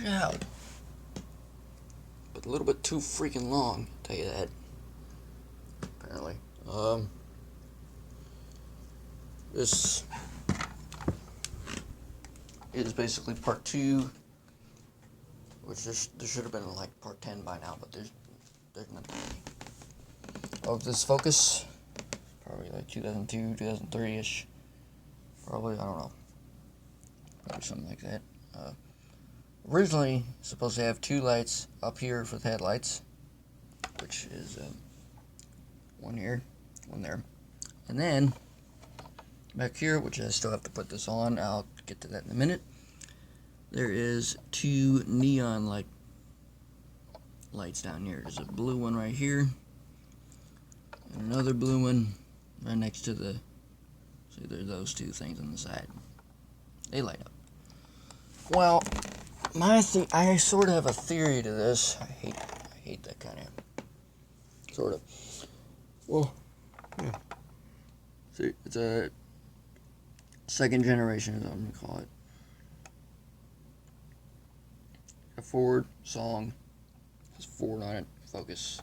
Yeah. But a little bit too freaking long, I'll tell you that. Apparently. This is basically part 2, which there should have been like part 10 by now, but there's nothing of this focus. Probably like 2002, 2003-ish. Probably, I don't know. Probably something like that. Originally supposed to have 2 lights up here for the headlights, which is one here, one there. And then back here, which I still have to put this on, I'll get to that in a minute, there is 2 neon lights down here. There's a blue one right here, and another blue one right next to the, see, there's those 2 things on the side. They light up. Well, I sort of have a theory to this. I hate that kind of, sort of. Well, yeah. See, it's a second generation, is what I'm gonna call it. A Ford Song, has Ford on it, Focus,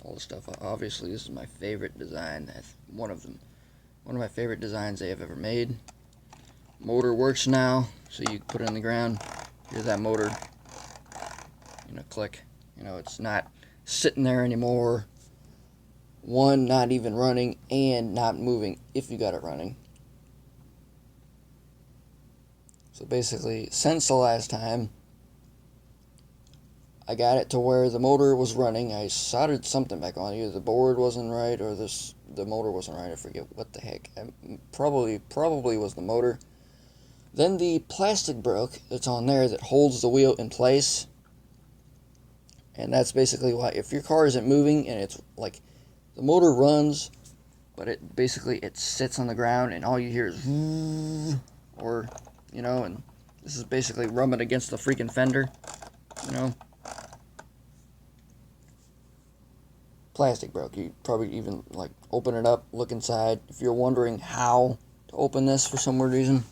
all the stuff. Obviously, this is my favorite design. That's one of my favorite designs they have ever made. Motor works now, so you put it in the ground. Hear that motor, click. It's not sitting there anymore. One, not even running, and not moving if you got it running. So basically, since the last time I got it to where the motor was running, I soldered something back on. Either the board wasn't right or the motor wasn't right. I forget what the heck. Probably was the motor. Then the plastic broke that's on there that holds the wheel in place. And that's basically why, if your car isn't moving and it's like the motor runs, but it sits on the ground and all you hear is or and this is basically rubbing against the freaking fender, Plastic broke. You probably even open it up, look inside. If you're wondering how to open this for some weird reason,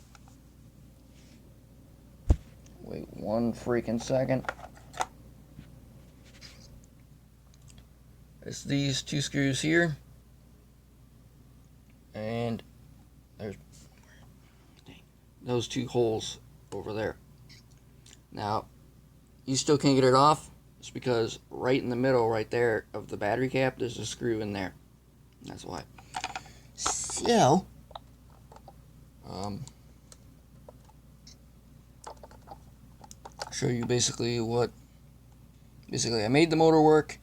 wait one freaking second. It's these 2 screws here, and there's those 2 holes over there. Now, you still can't get it off. It's because right in the middle, right there, of the battery cap, there's a screw in there. That's why. So, show you basically I made the motor work.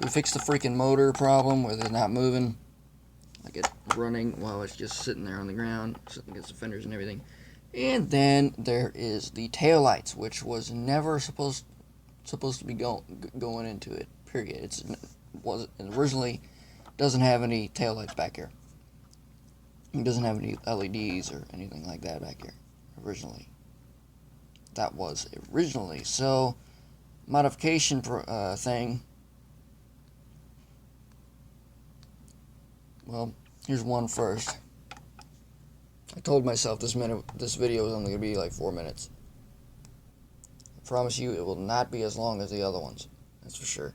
We fixed the freaking motor problem where they're not moving. Like it's running while it's just sitting there on the ground, sitting against the fenders and everything. And then there is the tail lights, which was never supposed to be going into it. Period. It originally doesn't have any tail lights back here. It doesn't have any LEDs or anything like that back here. Originally, that was originally. So, modification thing. Well, here's one first. I told myself this video was only going to be like 4 minutes. I promise you it will not be as long as the other ones. That's for sure.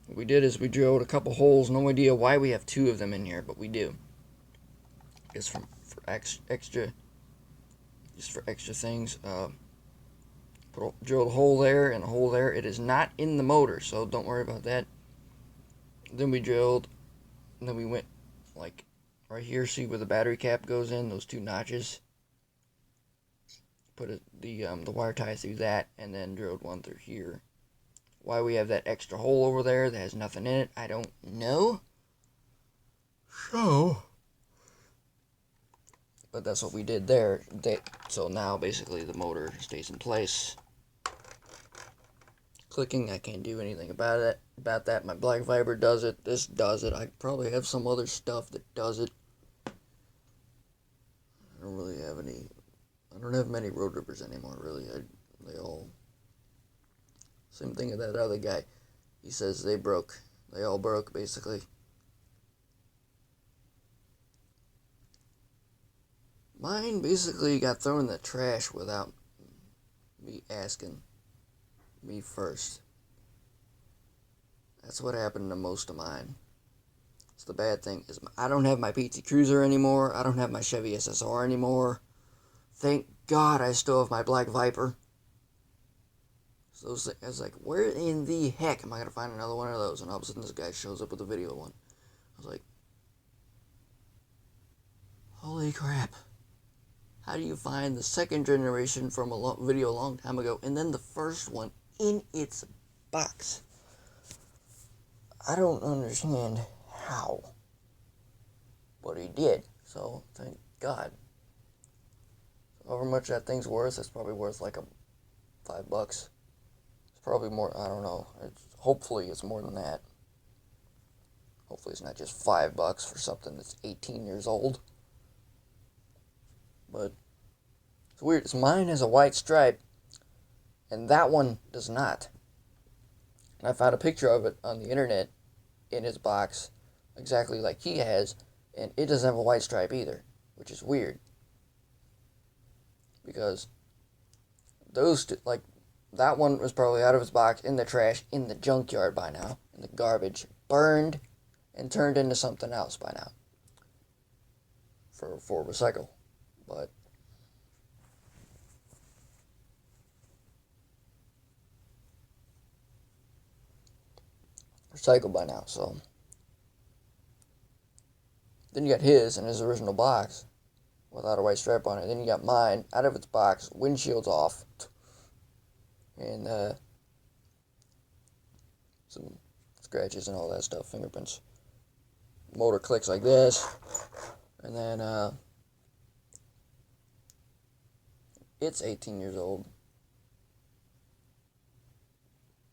What we did is we drilled a couple holes. No idea why we have 2 of them in here, but we do. Just for extra things. Drilled a hole there and a hole there. It is not in the motor, so don't worry about that. Then we drilled, and then we went like right here, see where the battery cap goes in, those 2 notches. Put the wire tie through that, and then drilled one through here. Why we have that extra hole over there that has nothing in it, I don't know. So, but that's what we did there. So now basically the motor stays in place. Clicking, I can't do anything about that. My black Viper does it. This does it. I probably have some other stuff that does it. I don't really have any. I don't have many road rippers anymore, really. They all. Same thing with that other guy. He says they broke. They all broke, basically. Mine basically got thrown in the trash without me asking me first. That's what happened to most of mine. So the bad thing is I don't have my PT Cruiser anymore. I don't have my Chevy SSR anymore. Thank God I still have my Black Viper. So I was like, where in the heck am I going to find another one of those? And all of a sudden this guy shows up with a video one. I was like, holy crap. How do you find the second generation from a video a long time ago and then the first one in its box? I don't understand how. But he did. So thank God. However much that thing's worth, it's probably worth like $5. It's probably more, I don't know. Hopefully it's more than that. Hopefully it's not just $5 for something that's 18 years old. But it's weird. Mine has a white stripe, and that one does not. And I found a picture of it on the internet in his box, exactly like he has, and it doesn't have a white stripe either, which is weird. Because those two, like, that one was probably out of his box, in the trash, in the junkyard by now, in the garbage, burned, and turned into something else by now. For recycle. But recycled by now, so then you got his in his original box without a white stripe on it. Then you got mine out of its box, windshield's off, and some scratches and all that stuff, fingerprints. Motor clicks like this, and then it's 18 years old,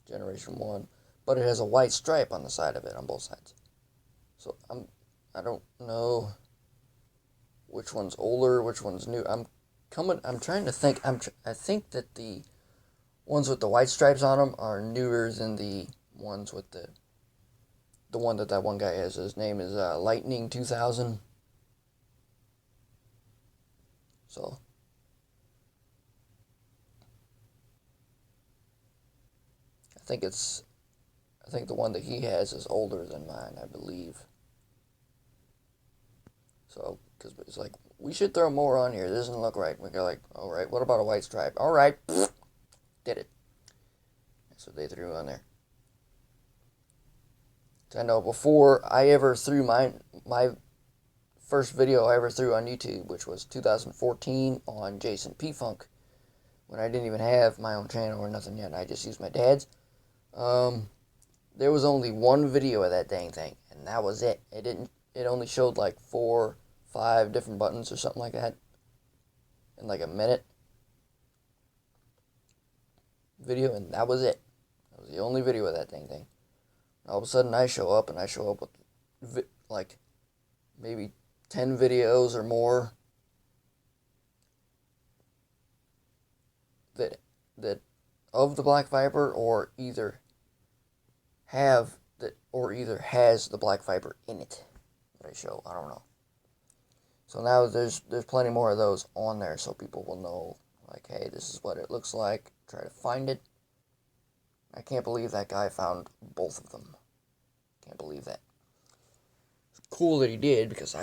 generation 1, but it has a white stripe on the side of it on both sides. So I don't know which one's older, which one's new. I'm trying to think. I think that the ones with the white stripes on them are newer than the ones with the one that one guy has. His name is Lightning 2000. So I think the one that he has is older than mine, I believe. So, because it's like, we should throw more on here. This doesn't look right. We go like, all right, what about a white stripe? All right, did it. That's what they threw on there. I know before I ever threw my first video I ever threw on YouTube, which was 2014 on Jason P. Funk, when I didn't even have my own channel or nothing yet. I just used my dad's. There was only one video of that dang thing, and that was it. It only showed like 4, 5 different buttons or something like that in like a minute video, and that was it. That was the only video of that dang thing. All of a sudden I show up with like maybe 10 videos or more that of the Black Viper, or either has the Black Viper in it that I show. I don't know. So now there's plenty more of those on there, so people will know, like, hey, this is what it looks like. Try to find it. I can't believe that guy found both of them. Can't believe that. It's cool that he did, because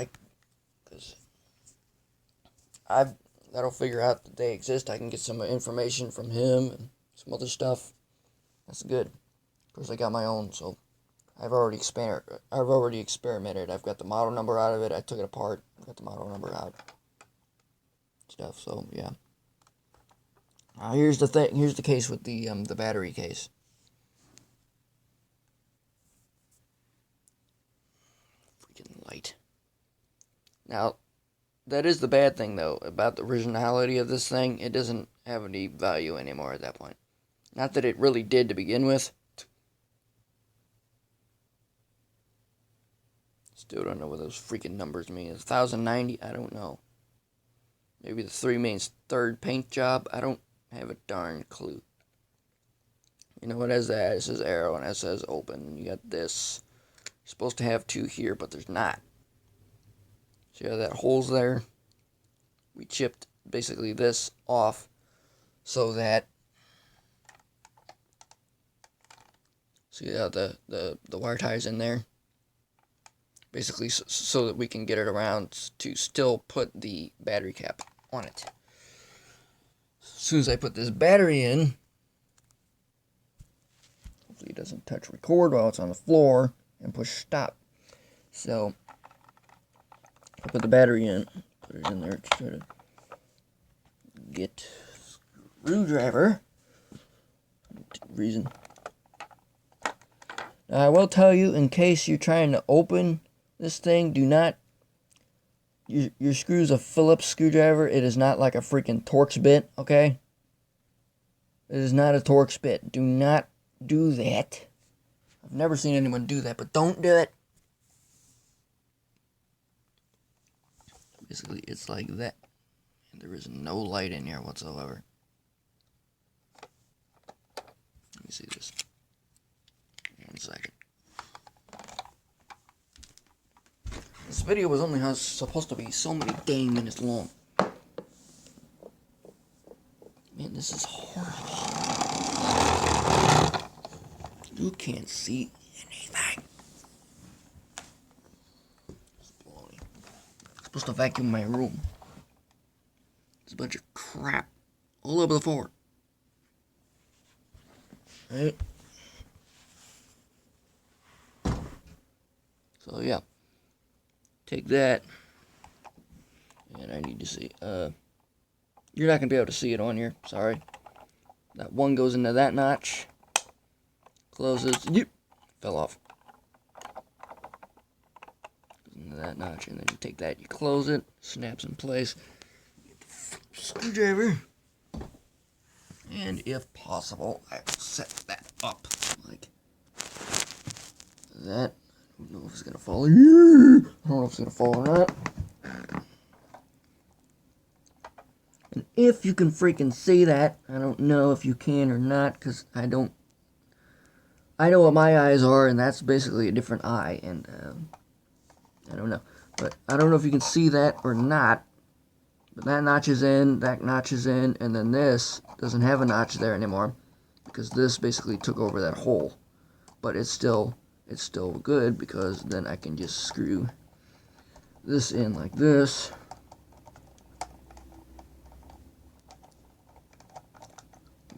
that'll figure out that they exist. I can get some information from him and some other stuff. That's good. Of course, I got my own, so I've already experimented. I've got the model number out of it. I took it apart. I've got the model number out. Stuff. So yeah. Here's the thing. Here's the case with the battery case. Freaking light. Now, that is the bad thing though about the originality of this thing. It doesn't have any value anymore at that point. Not that it really did to begin with. Still don't know what those freaking numbers mean. 1,090? I don't know. Maybe the 3 means third paint job? I don't have a darn clue. You know, it has that. It says arrow and it says open. You got this. You're supposed to have 2 here, but there's not. See how that hole's there? we chipped basically this off so that, see how the wire ties in there? Basically so that we can get it around to still put the battery cap on it. As soon as I put this battery in, hopefully it doesn't touch record while it's on the floor, and push stop. So I put the battery in, put it in there to try to get screwdriver reason. Now I will tell you, in case you're trying to open this thing, do not, your screw's a Phillips screwdriver. It is not like a freaking Torx bit, okay? It is not a Torx bit. Do not do that. I've never seen anyone do that, but don't do it. Basically, it's like that. And there is no light in here whatsoever. Let me see this. 1 second. This video was only supposed to be so many dang minutes long. Man, this is horrible. You can't see anything. It's baloney. I'm supposed to vacuum my room. There's a bunch of crap all over the floor. Right? So yeah. Take that. And I need to see. You're not going to be able to see it on here. Sorry. That one goes into that notch. Closes. Yep. Fell off. Goes into that notch. And then you take that. You close it. Snaps in place. Get the screwdriver. And if possible, I will set that up. Like that. I don't know if it's going to fall. I don't know if it's going to fall or not. And if you can freaking see that, I don't know if you can or not, because I know what my eyes are, and that's basically a different eye, and I don't know. But I don't know if you can see that or not. But that notch is in, that notch is in, and then this doesn't have a notch there anymore, because this basically took over that hole. But it's still good, because then I can just screw this in like this.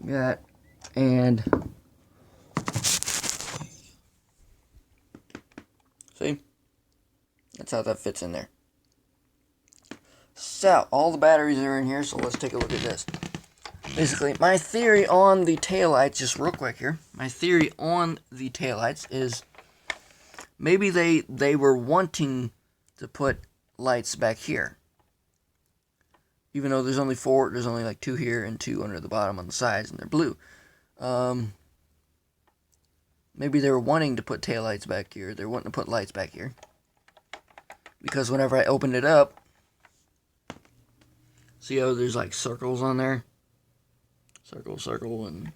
That, and see, that's how that fits in there. So all the batteries are in here, so let's take a look at this. Basically, my theory on the taillights, just real quick here, my theory on the taillights is maybe they were wanting to put lights back here. Even though there's only like 2 here and 2 under the bottom on the sides, and they're blue. Maybe they were wanting to put taillights back here. They're wanting to put lights back here. Because whenever I opened it up, see how there's like circles on there? Circle, circle, and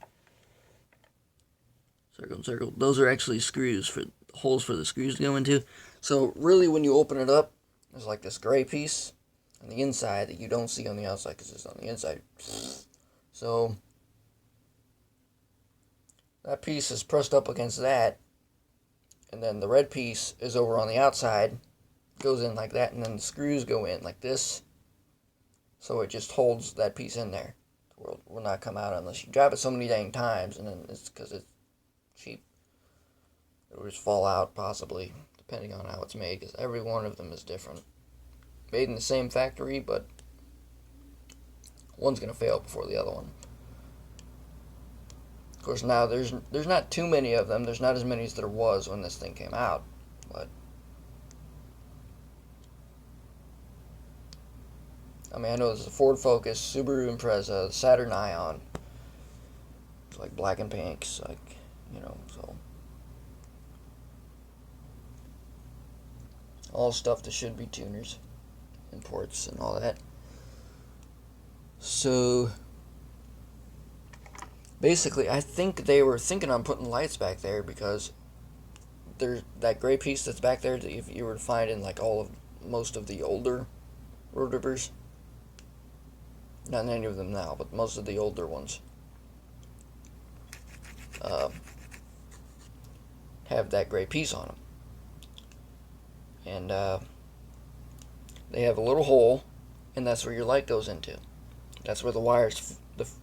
circle, and circle. Those are actually screws, for holes for the screws to go into. So really, when you open it up, there's like this gray piece on the inside that you don't see on the outside because it's on the inside. So that piece is pressed up against that, and then the red piece is over on the outside, goes in like that, and then the screws go in like this, so it just holds that piece in there. It will not come out unless you drop it so many dang times, and then it's because it's cheap. It will just fall out, possibly, depending on how it's made, because every one of them is different. Made in the same factory, but one's going to fail before the other one. Of course, now there's not too many of them. There's not as many as there was when this thing came out, but I mean, I know there's a Ford Focus, Subaru Impreza, Saturn Ion. It's like black and pinks, like, you know, so all stuff that should be tuners. Imports and all that. So basically, I think they were thinking on putting lights back there because there's that gray piece that's back there that if you were to find in like most of the older rotovers, Not any of them now, but most of the older ones have that gray piece on them. And they have a little hole, and that's where your light goes into. That's where the wires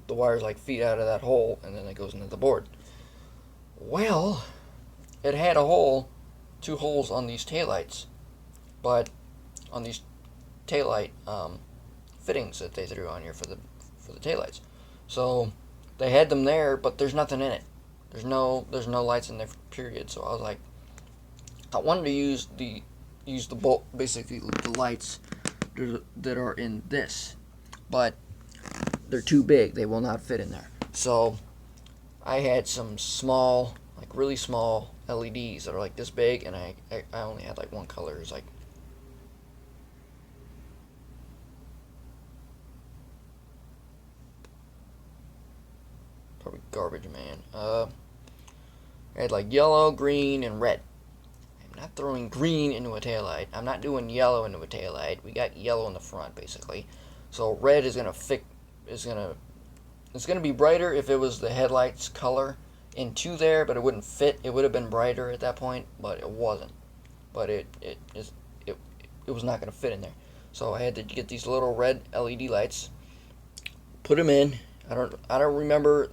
like feed out of that hole, and then it goes into the board. Well, it had a hole, 2 holes on these taillights, but on these taillight fittings that they threw on here for the taillights. So they had them there, but there's nothing in it. There's no lights in there, period. So I was like, I wanted to use the bolt, basically the lights that are in this, but they're too big. They will not fit in there. So I had some small, like really small LEDs that are like this big, and I only had like one color. It was like probably garbage man. I had like yellow, green, and red. I'm not throwing green into a taillight. I'm not doing yellow into a taillight. We got yellow in the front, basically. So red is it's gonna be brighter if it was the headlights color into there, but it wouldn't fit. It would have been brighter at that point, but it wasn't. But it was not gonna fit in there. So I had to get these little red LED lights, put them in. I don't remember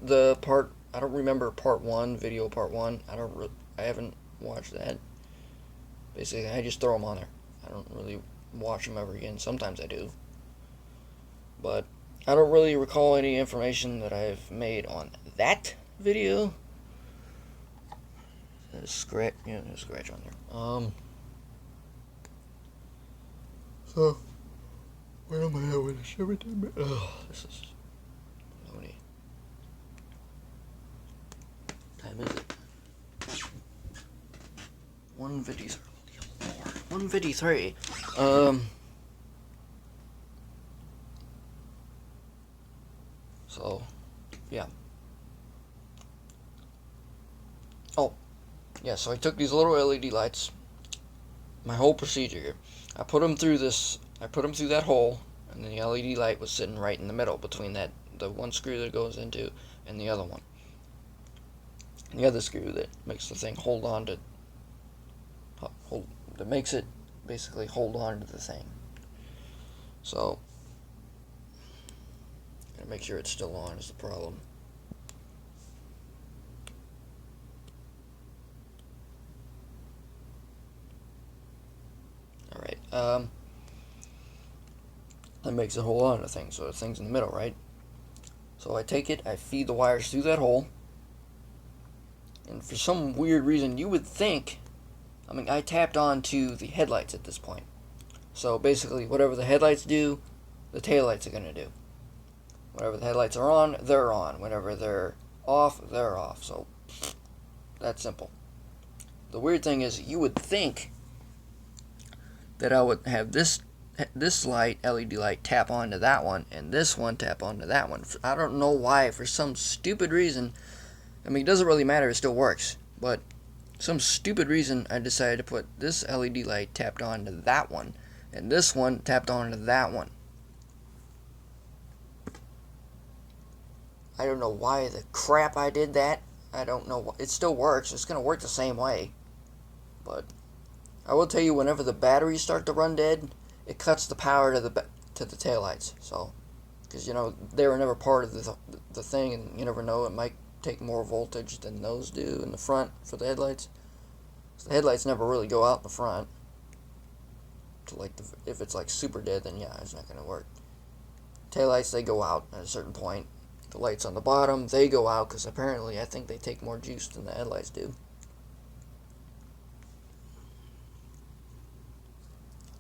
I don't remember part 1, video part 1. I haven't watched that. Basically, I just throw them on there. I don't really watch them ever again. Sometimes I do. But I don't really recall any information that I've made on that video. There's a scratch on there. So, where am I at with this? Everything? Oh, this is loony. Time is it? 1:53. 1:53. So, yeah. Oh, yeah. So I took these little LED lights. My whole procedure here. I put them through that hole, and then the LED light was sitting right in the middle between the one screw that goes into and the other one. And the other screw that makes the thing that makes it basically hold on to the thing. So, gotta make sure it's still on is the problem. Alright, that makes it hold on to the thing, so the thing's in the middle, right? So I take it, I feed the wires through that hole, and for some weird reason, you would think, I tapped onto the headlights at this point. So basically, whatever the headlights do, the taillights are going to do. Whenever the headlights are on, they're on. Whenever they're off, they're off. So, that's simple. The weird thing is, you would think that I would have this light, LED light, tap onto that one, and this one tap onto that one. I don't know why, for some stupid reason. It doesn't really matter, it still works. But some stupid reason, I decided to put this LED light tapped onto that one, and this one tapped onto that one. I don't know why the crap I did that. I don't know. It still works. It's going to work the same way. But I will tell you, whenever the batteries start to run dead, it cuts the power to the taillights. So, because, they were never part of the thing, and you never know, it might take more voltage than those do in the front for the headlights. So the headlights never really go out in the front. So if it's like super dead, then yeah, it's not going to work. Taillights, they go out at a certain point. The lights on the bottom, they go out because apparently I think they take more juice than the headlights do.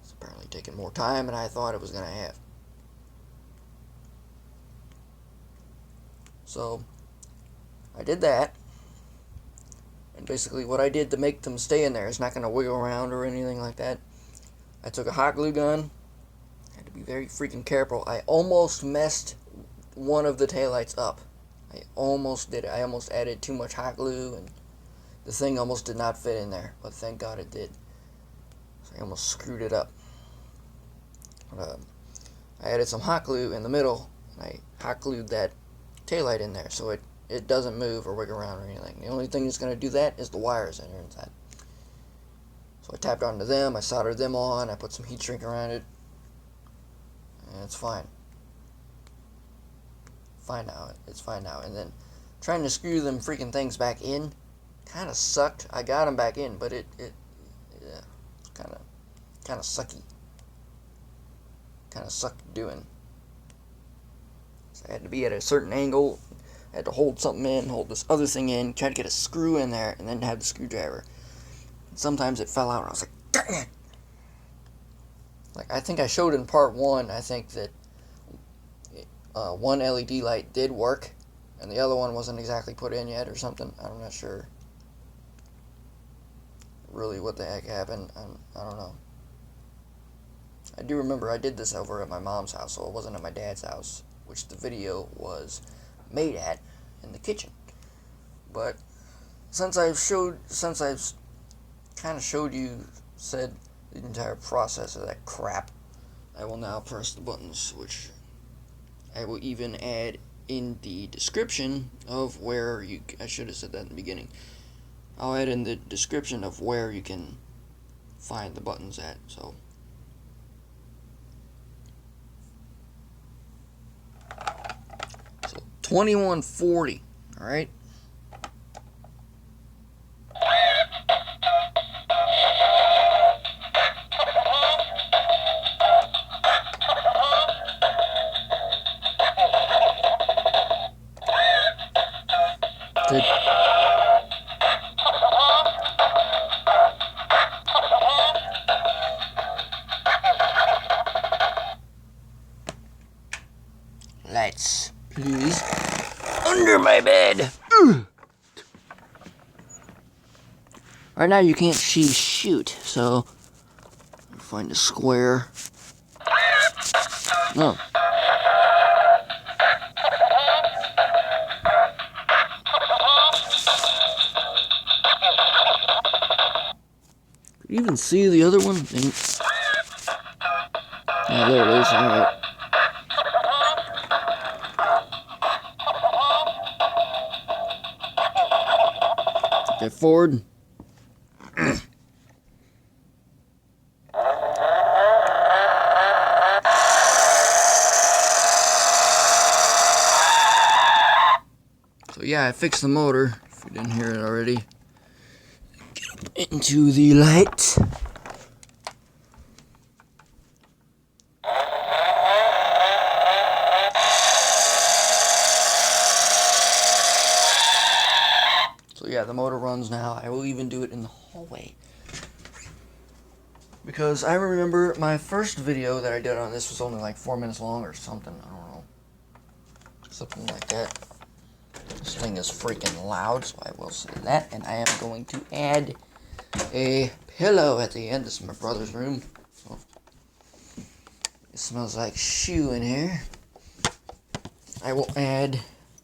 It's apparently taking more time than I thought it was going to have. So I did that, and basically what I did to make them stay in there, it's not going to wiggle around or anything like that. I took a hot glue gun. I had to be very freaking careful. I almost messed one of the taillights up. I almost did it. I almost added too much hot glue, and the thing almost did not fit in there, but thank God it did. So I almost screwed it up. I added some hot glue in the middle, And I hot glued that taillight in there so it doesn't move or wiggle around or anything. The only thing that's going to do that is the wires that are inside. So I tapped onto them, I soldered them on, I put some heat shrink around it, and it's fine. It's fine now. And then trying to screw them freaking things back in kind of sucked. I got them back in, but yeah, kind of sucky. Kind of sucked doing. So I had to be at a certain angle. I had to hold something in, hold this other thing in, try to get a screw in there, and then have the screwdriver. And sometimes it fell out, and I was like, dang it! Like, I think I showed in part 1, I think that one LED light did work, and the other one wasn't exactly put in yet or something. I'm not sure really what the heck happened. I don't know. I do remember I did this over at my mom's house, so it wasn't at my dad's house, which the video was made at in the kitchen. But since I've kind of showed you, said the entire process of that crap, I will now press the buttons, which I will even add in the description of where you, I should have said that in the beginning. I'll add in the description of where you can find the buttons at, so 2140, alright? Good. Lights, please. Under my bed. Right now you can't see shoot, so find a square. No. Could you even see the other one? Oh, there it is. All right. Okay, forward. So yeah, I fixed the motor, if you didn't hear it already. Get into the light. So yeah, the motor runs now. I will even do it in the hallway. Because I remember my first video that I did on this was only like 4 minutes long or something. I don't know. Something like that. This thing is freaking loud, so I will say that. And I am going to add a pillow at the end. This is my brother's room. So it smells like shoe in here. I will add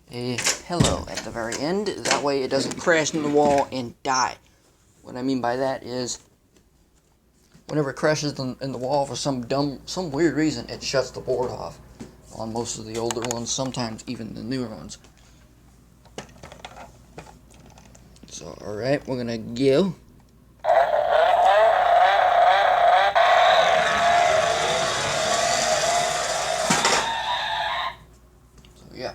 a pillow at the very end. That way it doesn't crash in the wall and die. What I mean by that is, whenever it crashes in the wall for some weird reason, it shuts the board off. On most of the older ones, sometimes even the newer ones. So, alright, we're gonna go. So, yeah.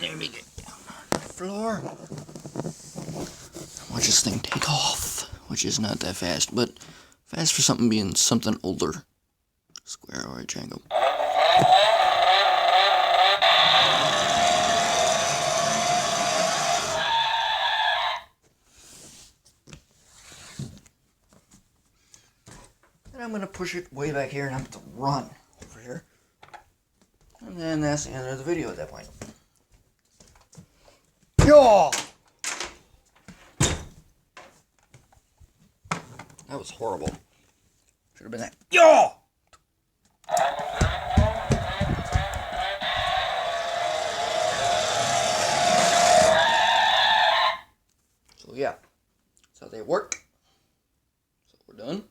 Let me get down on the floor. Watch this thing take off, which is not that fast, but fast for something being something older. Square or rectangle. And I'm going to push it way back here and I'm going to run over here. And then that's the end of the video at that point. Yaw! That was horrible. Should have been that. Yaw! So yeah, that's how they work. So we're done.